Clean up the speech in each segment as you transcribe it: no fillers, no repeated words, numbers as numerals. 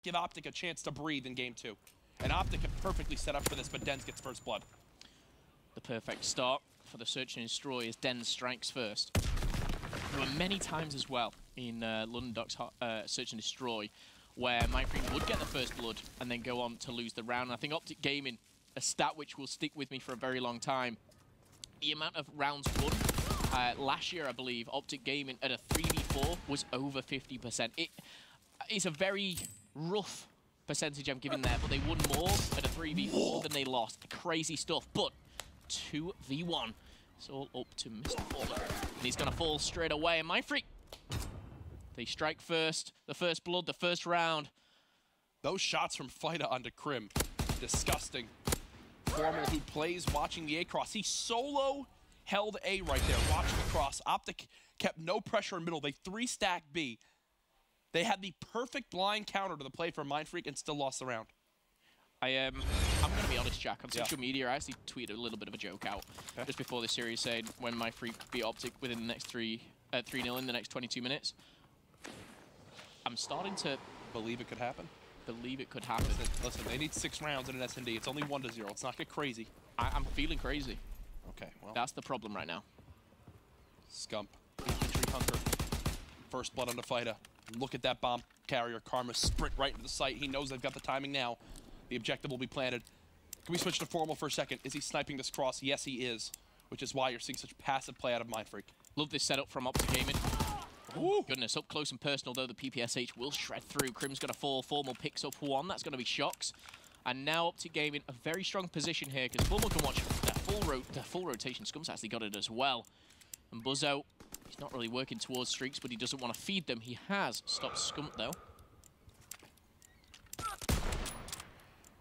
give OpTic a chance to breathe in game 2. And OpTic are perfectly set up for this, but Dens gets first blood. The perfect start for the Search and Destroy as Dens strikes first. There were many times as well in London Docks Search and Destroy where Mindfreak would get the first blood and then go on to lose the round. And I think OpTic Gaming, a stat which will stick with me for a very long time, the amount of rounds won last year, I believe, OpTic Gaming at a 3v4 was over 50%. It's a very rough percentage I'm giving there, but they won more at a 3v4 than they lost. Crazy stuff, but 2v1. It's all up to Mr. Faller. And he's going to fall straight away. And Mindfreak, they strike first. The first blood, the first round. Those shots from Fighter onto Crim, disgusting. Formal, who plays watching the A cross. He solo held A right there, watching the cross. OpTic kept no pressure in middle. They 3-stacked B. They had the perfect blind counter to the play from Mindfreak and still lost the round. I'm going to be honest, Jack. On social media, I actually tweeted a little bit of a joke out just before the series saying when Mindfreak beat OpTic within the next 3-0 in the next 22 minutes. I'm starting to believe it could happen. Believe it could happen. Listen, they need 6 rounds in an S&D. It's only 1-0. Let's not get crazy. I'm feeling crazy. Okay, well. That's the problem right now. Scump. Infantry Hunter. First blood on the Fighter. Look at that bomb carrier. Karma sprint right into the site. He knows they've got the timing now. The objective will be planted. Can we switch to Formal for a second? Is he sniping this cross? Yes, he is. Which is why you're seeing such passive play out of Mindfreak. Love this setup from OpTic Gaming. Oh, goodness, up close and personal, though, the PPSH will shred through. Crim's going to fall. Formal picks up 1. That's going to be Shocks. And now OpTic Gaming, a very strong position here, because Formal can watch the full rotation. Scump's actually got it as well. And Buzzo, he's not really working towards streaks, but he doesn't want to feed them. He has stopped Scump, though.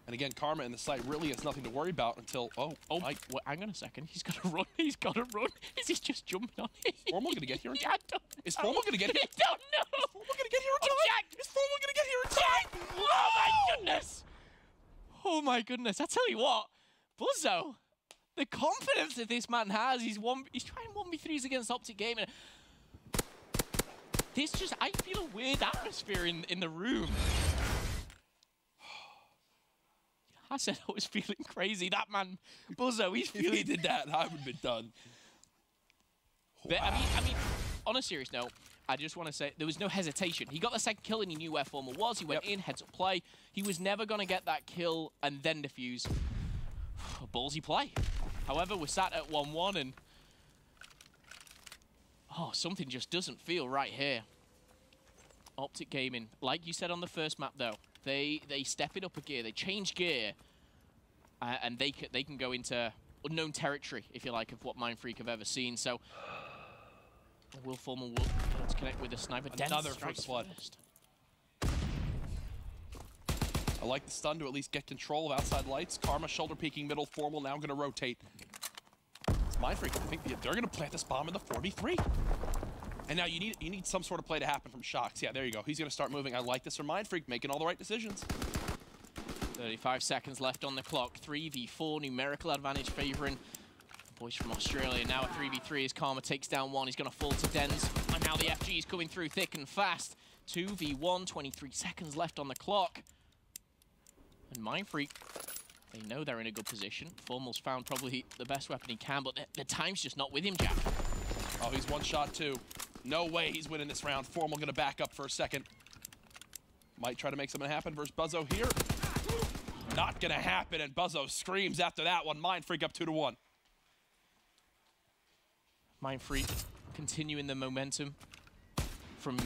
And again, Karma in the site really has nothing to worry about until... Oh, wait, hang on a second. He's got to run. He's got to run. Is he just jumping on it? Is Formal going to get here in time? I don't know. Is Formal going to get here? I don't know. Is Formal going to get here in time? Jack. Is Formal going to get here in time? Oh, my goodness. Oh, my goodness. I tell you what, Buzzo, the confidence that this man has, he's trying 1v3s against OpTic Gaming. This just, I feel a weird atmosphere in the room. I said I was feeling crazy. That man, Buzzo, he's feeling... If he did that, I would have been done. But, I mean, on a serious note, I just want to say there was no hesitation. He got the second kill and he knew where Formal was. He went in, heads up play. He was never going to get that kill and then defuse. Ballsy play. However, we're sat at 1-1 and... Oh, something just doesn't feel right here. OpTic Gaming, like you said on the first map, though, they step it up a gear, they change gear, and they can go into unknown territory, if you like, of what Mindfreak have ever seen. So, Will Formal will connect with a sniper. Another first blood. I like the stun to at least get control of outside lights. Karma shoulder peeking middle. Formal now going to rotate. It's Mindfreak. I think they're going to plant this bomb in the 4v3. And now you need some sort of play to happen from Shocks. Yeah, there you go. He's going to start moving. I like this from Mindfreak, making all the right decisions. 35 seconds left on the clock. 3v4, numerical advantage favoring boys from Australia. Now a 3v3 as Karma takes down 1. He's going to fall to Dens. And now the FG is coming through thick and fast. 2v1, 23 seconds left on the clock. And Mindfreak, they know they're in a good position. Formal's found probably the best weapon he can, but the time's just not with him, Jack. Oh, he's one shot too. No way he's winning this round. Formal going to back up for a second. Might try to make something happen versus Buzzo here. Not going to happen, and Buzzo screams after that one. Mindfreak up 2-1. Mindfreak continuing the momentum from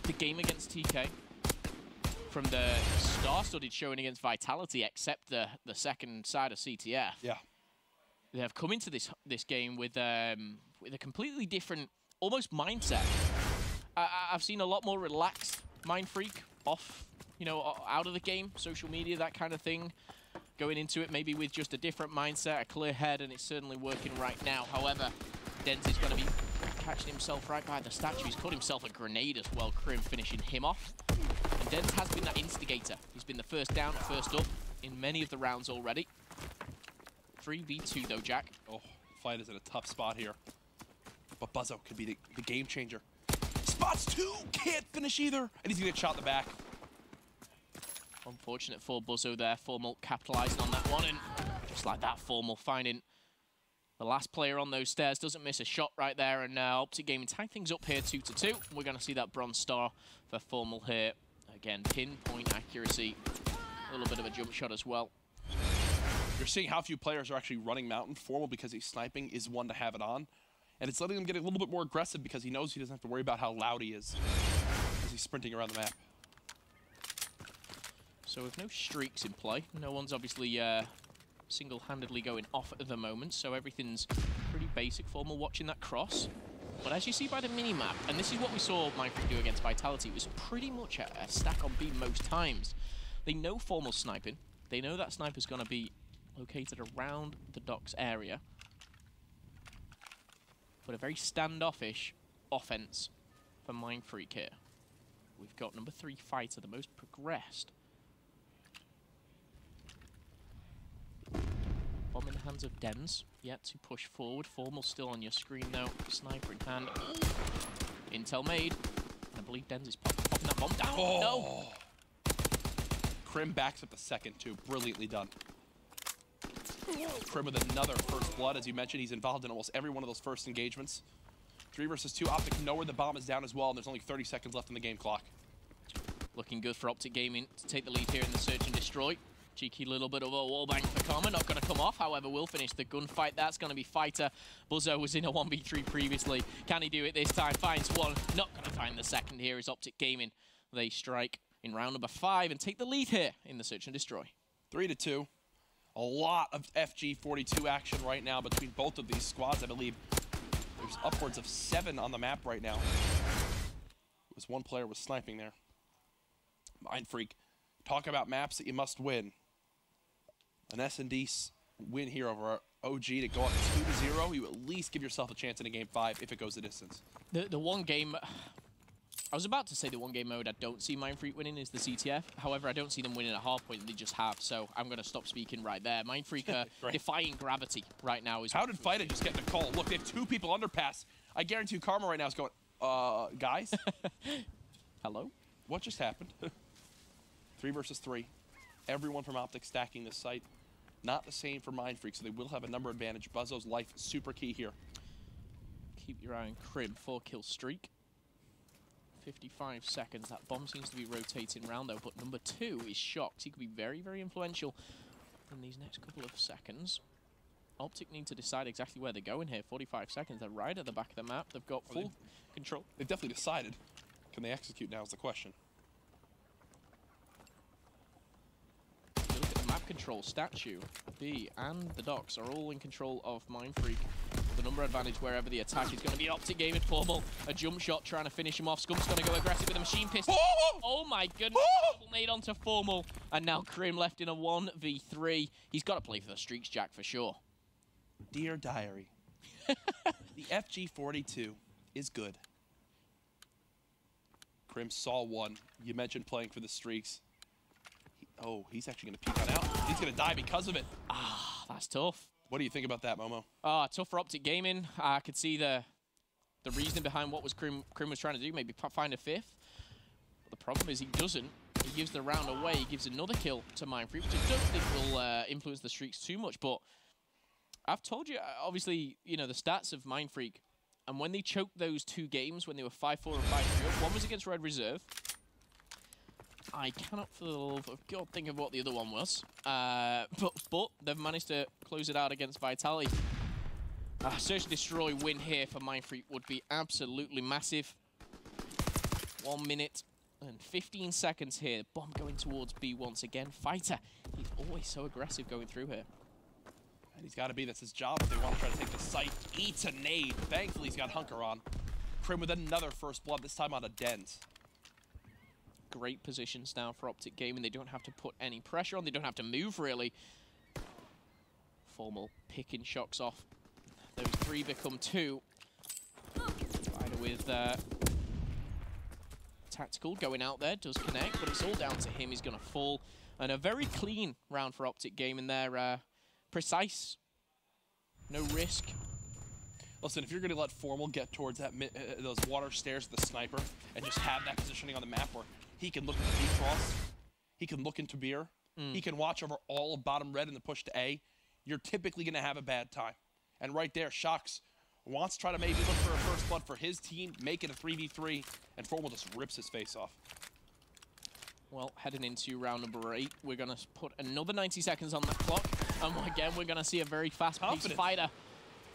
the game against TK. From the star-studded showing against Vitality, except the second side of CTF. Yeah. They have come into this game with a completely different, almost mindset. I've seen a lot more relaxed Mindfreak off, you know, out of the game, social media, that kind of thing. Going into it maybe with just a different mindset, a clear head, and it's certainly working right now. However, Dens is going to be catching himself right by the statue. He's caught himself a grenade as well, Crim finishing him off. And Dens has been that instigator. He's been the first down, first up in many of the rounds already. 3v2 though, Jack. Oh, Fight is in a tough spot here. But Buzzo could be the game changer. Spots 2, can't finish either. And he's gonna get shot in the back. Unfortunate for Buzzo there. Formal capitalizing on that one, and just like that, Formal finding the last player on those stairs. Doesn't miss a shot right there, and OpTic Gaming tie things up here 2-2. We're going to see that bronze star for Formal here. Again, pinpoint accuracy. A little bit of a jump shot as well. You're seeing how few players are actually running Mountain. Formal, because he's sniping, is one to have it on. And it's letting him get a little bit more aggressive because he knows he doesn't have to worry about how loud he is as he's sprinting around the map. So with no streaks in play, no one's obviously single-handedly going off at the moment, so everything's pretty basic. Formal watching that cross. But as you see by the mini-map, and this is what we saw Mindfreak do against Vitality, it was pretty much a stack on B most times. They know Formal's sniping. They know that sniper's going to be located around the docks area. But a very standoffish offense for Mindfreak here. We've got number 3 fighter, the most progressed. Bomb in the hands of Dens, yet to push forward. Formal still on your screen though, sniper in hand. Intel made, and I believe Dens is popping that bomb down. Oh. No! Crim backs up the second too, brilliantly done. Crim with another first blood, as you mentioned, he's involved in almost every one of those first engagements. 3 versus 2, OpTic know where the bomb is down as well, and there's only 30 seconds left in the game clock. Looking good for OpTic Gaming to take the lead here in the search and destroy. Cheeky little bit of a wallbang for Karma, not going to come off, however, will finish the gunfight. That's going to be Fighter. Buzzo was in a 1v3 previously. Can he do it this time? Finds one, not going to find the second here is OpTic Gaming. They strike in round number 5 and take the lead here in the search and destroy. 3-2. A lot of FG42 action right now between both of these squads. I believe there's upwards of 7 on the map right now. It was one player was sniping there. Mindfreak, talk about maps that you must win. An S&D win here over OG to go up 2-0. You at least give yourself a chance in a game 5 if it goes the distance. The one game... I was about to say the one game mode I don't see Mindfreak winning is the CTF. However, I don't see them winning at hardpoint. They just have, so I'm going to stop speaking right there. Mindfreak right. defying gravity right now. How did Fighter just get the call? Look, they have 2 people underpass. I guarantee you Karma right now is going, guys? Hello? What just happened? 3 versus 3. Everyone from OpTic stacking this site. Not the same for Mindfreak, so they will have a number advantage. Buzzo's life is super key here. Keep your eye on Crim, 4-kill streak. 55 seconds. That bomb seems to be rotating around though, but number 2 is shocked. He could be very, very influential in these next couple of seconds. OpTic need to decide exactly where they're going here. 45 seconds. They're right at the back of the map. They've got full control. They've definitely decided. Can they execute now is the question. If you look at the map control, Statue, B, and the docks are all in control of Mindfreak. The number advantage wherever the attack is going to be OpTic Gaming. Formal, a jump shot trying to finish him off. Scump's going to go aggressive with a machine pistol. Oh my goodness, double nade onto Formal. And now Crim left in a 1v3. He's got to play for the streaks, Jack, for sure. Dear Diary, the FG42 is good. Crim saw one. You mentioned playing for the streaks. He's actually going to peek on out. He's going to die because of it. Ah, that's tough. What do you think about that, Momo? Tough for OpTic Gaming. I could see the reasoning behind what was Crim was trying to do, maybe find a 5th. But the problem is he doesn't. He gives the round away. He gives another kill to Mindfreak, which I don't think will influence the streaks too much. But I've told you, obviously, you know, the stats of Mindfreak. And when they choked those 2 games, when they were 5-4 and 5-3 up, one was against Red Reserve. I cannot for the love of God think of what the other one was. But they've managed to close it out against Vitality. Search and Destroy win here for Mindfreak would be absolutely massive. 1 minute and 15 seconds here. Bomb going towards B once again. Fighter, he's always so aggressive going through here. And he's got to be, that's his job if they want to try to take the site. Eats a nade. Thankfully, he's got Hunker on. Crim with another first blood, this time on a Dens. Great positions now for OpTic Gaming. They don't have to put any pressure on. They don't have to move, really. Formal picking shocks off. Those 3 become 2. Fighter with Tactical going out there. Does connect, but it's all down to him. He's going to fall. And a very clean round for OpTic Gaming there. Precise. No risk. Listen, if you're going to let Formal get towards that those water stairs with the sniper and just have that positioning on the map where he can look at the B-cross, he can look into beer. He can watch over all of bottom red in the push to A. You're typically going to have a bad time. And right there, Shox wants to try to maybe look for a first blood for his team, make it a 3v3, and Formal just rips his face off. Well, heading into round number 8, we're going to put another 90 seconds on the clock. And again, we're going to see a very fast-paced fighter.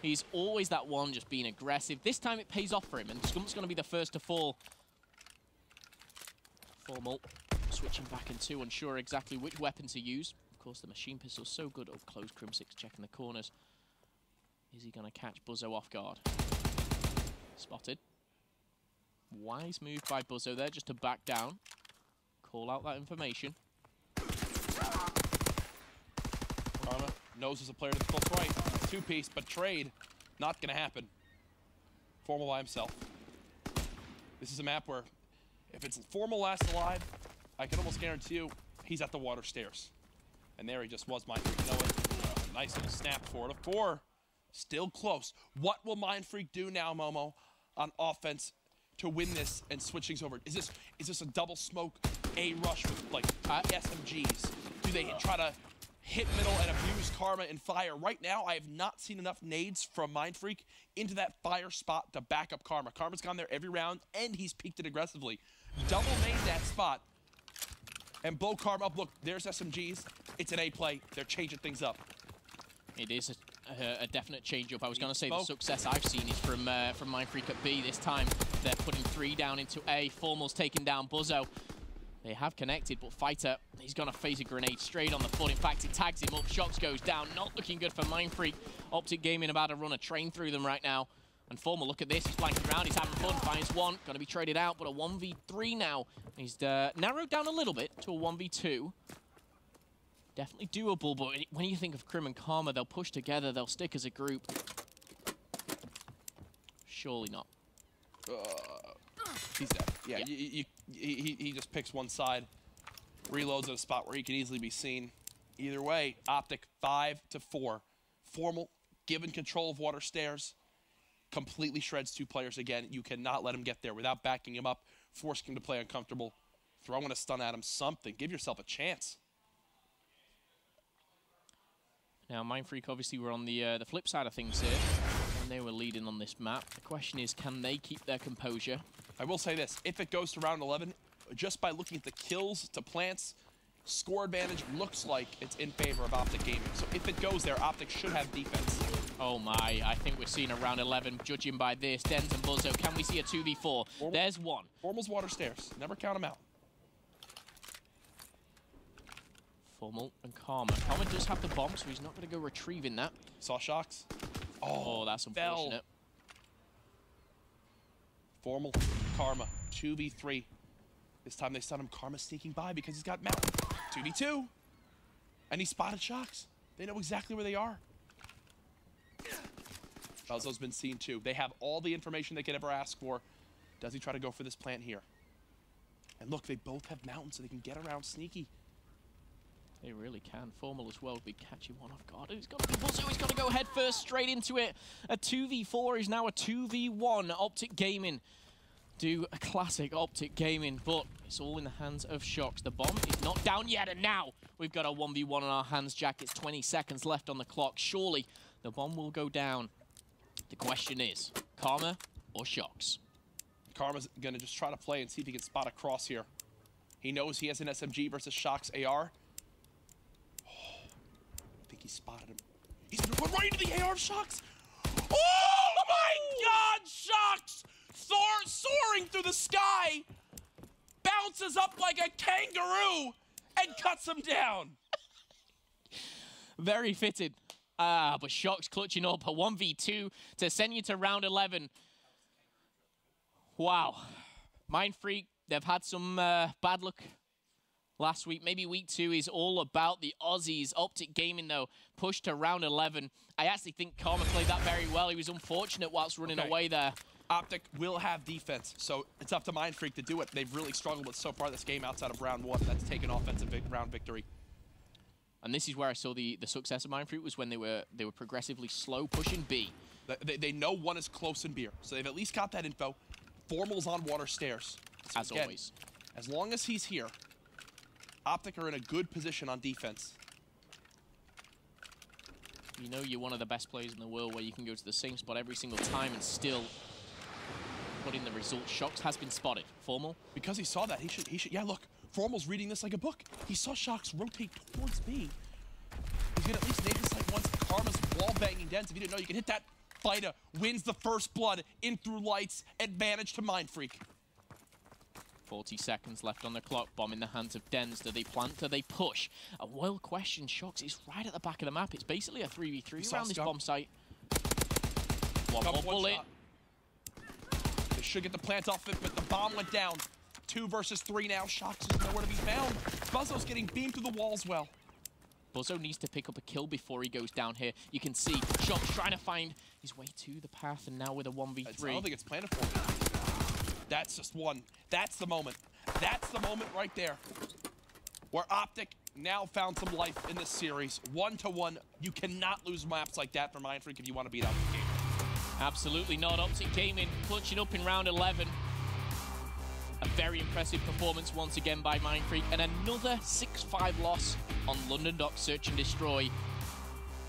He's always that one just being aggressive. This time it pays off for him, and Skump's going to be the first to fall. Formal switching back into, unsure exactly which weapon to use. Of course, the machine pistol's so good. Up close, Crim6 checking the corners. Is he going to catch Buzzo off guard? Spotted. Wise move by Buzzo there, just to back down. Call out that information. Karma knows as a player that's both right. Two-piece, but trade, not going to happen. Formal by himself. This is a map where if it's Formal last alive, I can almost guarantee you he's at the water stairs. And there he just was, Mindfreak. You know it. Nice little snap 4-4. Still close. What will Mindfreak do now, Momo, on offense to win this and switch things over? Is this a double smoke A rush with like SMGs? Do they try to hit middle and abuse Karma and fire? Right now, I have not seen enough nades from Mindfreak into that fire spot to back up Karma. Karma's gone there every round, and he's peeked it aggressively. Double nade that spot and blow Karma up. Look, there's SMGs. It's an A play. They're changing things up. It is a definite change-up. I was going to say the success I've seen is from Mindfreak at B. This time, they're putting 3 down into A. Formal's taking down Buzzo. They have connected, but Fighter, he's going to face a grenade straight on the foot. In fact, it tags him up. Shox goes down. Not looking good for Mindfreak. OpTic Gaming about to run a train through them right now. And Formal, look at this. He's flanking around. He's having fun. Finds one. Going to be traded out, but a 1v3 now. He's narrowed down a little bit to a 1v2. Definitely doable, but when you think of Crim and Karma, they'll push together. They'll stick as a group. Surely not. He's dead. Yeah, yeah. He just picks one side, reloads at a spot where he can easily be seen. Either way, OpTic 5-4. Formal, given control of water stairs, completely shreds 2 players again. You cannot let him get there without backing him up, forcing him to play uncomfortable, throwing a stun at him, something. Give yourself a chance. Now, Mindfreak obviously were on the flip side of things here, and they were leading on this map. The question is, can they keep their composure? I will say this, if it goes to round 11, just by looking at the kills to plants, score advantage looks like it's in favor of OpTic Gaming. So if it goes there, OpTic should have defense. Oh my, I think we're seeing a round 11, judging by this. Dens and Buzzo, can we see a 2v4? There's one. Formal's water stairs, never count them out. Formal and Karma. Karma does have the bomb, so he's not going to go retrieving that. Saw Shox. Oh, that's unfortunate. Formal, Karma, 2v3. This time they stun him. Karma sneaking by because he's got Mountain. 2v2. And he spotted Shox. They know exactly where they are. Buzzo's been seen too. They have all the information they could ever ask for. Does he try to go for this plant here? And look, they both have Mountain, so they can get around sneaky. They really can. Formal as well, be catching one off guard. He's got to be Buzzo. He's got to go head first, straight into it. A 2v4 is now a 2v1. OpTic Gaming do a classic OpTic Gaming, but it's all in the hands of Shox. The bomb is not down yet, and now we've got a 1v1 on our hands, Jack. It's 20 seconds left on the clock. Surely the bomb will go down. The question is, Karma or Shox? Karma's going to just try to play and see if he can spot a cross here. He knows he has an SMG versus Shox AR. He spotted him. He's gonna run right into the AR of Shox. Oh my God, Shox! Soaring through the sky, bounces up like a kangaroo and cuts him down. Very fitted. But Shox clutching up a 1v2 to send you to round 11. Wow. Mindfreak, they've had some bad luck last week. Maybe week 2 is all about the Aussies. OpTic Gaming, though, pushed to round 11. I actually think Karma played that very well. He was unfortunate whilst running away there. OpTic will have defense, so it's up to Mindfreak to do it. They've really struggled with so far this game outside of round 1. That's taken offensive round victory. And this is where I saw the success of Mindfreak was when they were progressively slow pushing B. They know one is close in beer, so they've at least got that info. Formal's on water stairs. So as always. As long as he's here, OpTic are in a good position on defense. You know you're one of the best players in the world where you can go to the same spot every single time and still put in the result. Shox has been spotted. Formal? Because he saw that, he should, yeah, look, Formal's reading this like a book. He saw Shox rotate towards me. He's gonna at least nade this like once. Karma's wall banging Dens. If you didn't know, you can hit that. Fighter wins the first blood in through lights. Advantage to Mindfreak. 40 seconds left on the clock. Bomb in the hands of Dens. Do they plant? Do they push? A well questioned. Shox is right at the back of the map. It's basically a 3v3 around this bomb site. One more bullet. Shot. They should get the plant off it, but the bomb went down. 2 versus 3 now. Shox is nowhere to be found. Buzzo's getting beamed through the wall as well. Buzzo needs to pick up a kill before he goes down here. You can see Shox trying to find his way to the path, and now with a 1v3. I don't think it's planted for me. That's just one. That's the moment. That's the moment right there. Where OpTic now found some life in this series. 1-1. You cannot lose maps like that for Mindfreak if you want to beat out the game. Absolutely not. OpTic came in, clutching up in round 11. A very impressive performance once again by Mindfreak, and another 6-5 loss on London Docks Search and Destroy.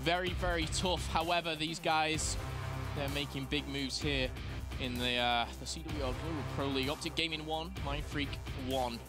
Very, very tough. However, these guys, they're making big moves here in the CWL Global Pro League. OpTic Gaming 1, Mindfreak 1.